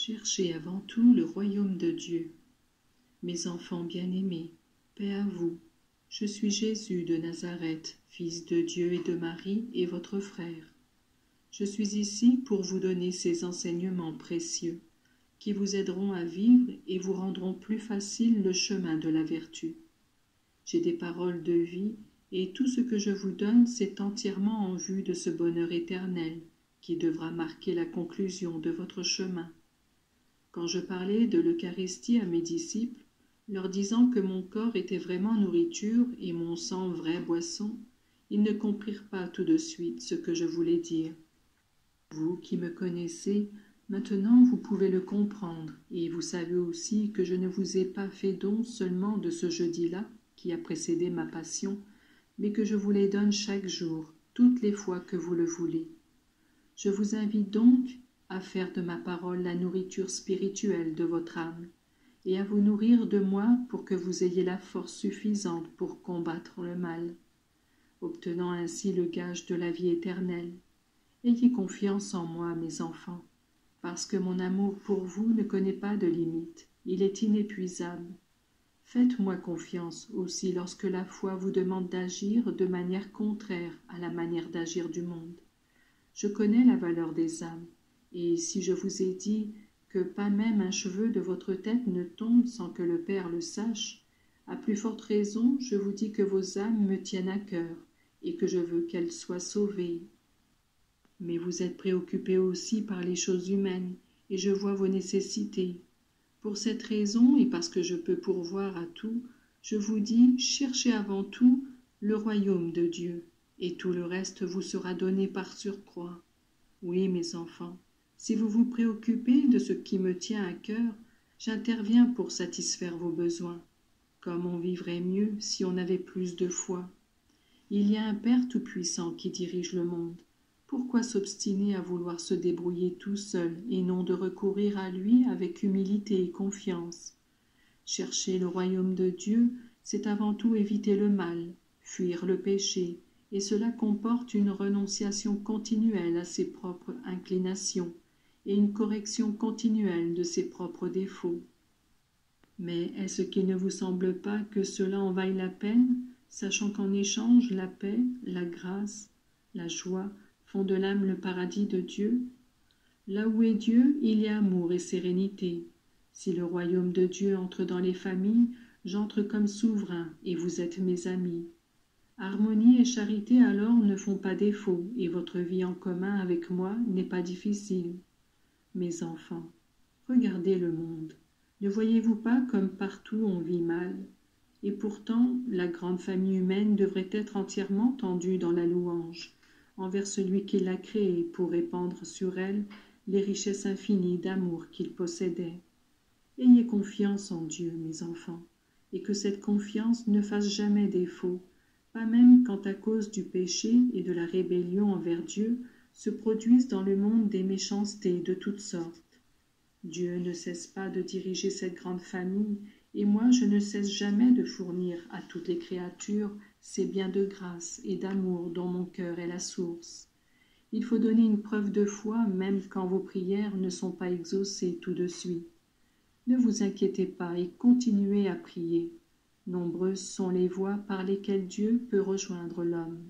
Cherchez avant tout le royaume de Dieu. Mes enfants bien-aimés, paix à vous. Je suis Jésus de Nazareth, fils de Dieu et de Marie, et votre frère. Je suis ici pour vous donner ces enseignements précieux, qui vous aideront à vivre et vous rendront plus facile le chemin de la vertu. J'ai des paroles de vie, et tout ce que je vous donne, c'est entièrement en vue de ce bonheur éternel, qui devra marquer la conclusion de votre chemin. Quand je parlais de l'Eucharistie à mes disciples, leur disant que mon corps était vraiment nourriture et mon sang vraie boisson, ils ne comprirent pas tout de suite ce que je voulais dire. Vous qui me connaissez, maintenant vous pouvez le comprendre, et vous savez aussi que je ne vous ai pas fait don seulement de ce jeudi-là, qui a précédé ma passion, mais que je vous les donne chaque jour, toutes les fois que vous le voulez. Je vous invite donc à faire de ma parole la nourriture spirituelle de votre âme, et à vous nourrir de moi pour que vous ayez la force suffisante pour combattre le mal, obtenant ainsi le gage de la vie éternelle. Ayez confiance en moi, mes enfants, parce que mon amour pour vous ne connaît pas de limite, il est inépuisable. Faites-moi confiance aussi lorsque la foi vous demande d'agir de manière contraire à la manière d'agir du monde. Je connais la valeur des âmes, et si je vous ai dit que pas même un cheveu de votre tête ne tombe sans que le Père le sache, à plus forte raison, je vous dis que vos âmes me tiennent à cœur, et que je veux qu'elles soient sauvées. Mais vous êtes préoccupés aussi par les choses humaines, et je vois vos nécessités. Pour cette raison, et parce que je peux pourvoir à tout, je vous dis, cherchez avant tout le royaume de Dieu, et tout le reste vous sera donné par surcroît. Oui, mes enfants, si vous vous préoccupez de ce qui me tient à cœur, j'interviens pour satisfaire vos besoins. Comme on vivrait mieux si on avait plus de foi. Il y a un Père tout-puissant qui dirige le monde. Pourquoi s'obstiner à vouloir se débrouiller tout seul et non de recourir à lui avec humilité et confiance? Chercher le royaume de Dieu, c'est avant tout éviter le mal, fuir le péché, et cela comporte une renonciation continuelle à ses propres inclinations et une correction continuelle de ses propres défauts. Mais est-ce qu'il ne vous semble pas que cela en vaille la peine, sachant qu'en échange la paix, la grâce, la joie font de l'âme le paradis de Dieu? Là où est Dieu, il y a amour et sérénité. Si le royaume de Dieu entre dans les familles, j'entre comme souverain, et vous êtes mes amis. Harmonie et charité alors ne font pas défaut, et votre vie en commun avec moi n'est pas difficile. Mes enfants, regardez le monde. Ne voyez-vous pas comme partout on vit mal? Et pourtant, la grande famille humaine devrait être entièrement tendue dans la louange, envers celui qui l'a créée pour répandre sur elle les richesses infinies d'amour qu'il possédait. Ayez confiance en Dieu, mes enfants, et que cette confiance ne fasse jamais défaut, pas même quand à cause du péché et de la rébellion envers Dieu se produisent dans le monde des méchancetés de toutes sortes. Dieu ne cesse pas de diriger cette grande famille, et moi je ne cesse jamais de fournir à toutes les créatures ces biens de grâce et d'amour dont mon cœur est la source. Il faut donner une preuve de foi même quand vos prières ne sont pas exaucées tout de suite. Ne vous inquiétez pas et continuez à prier. Nombreuses sont les voies par lesquelles Dieu peut rejoindre l'homme.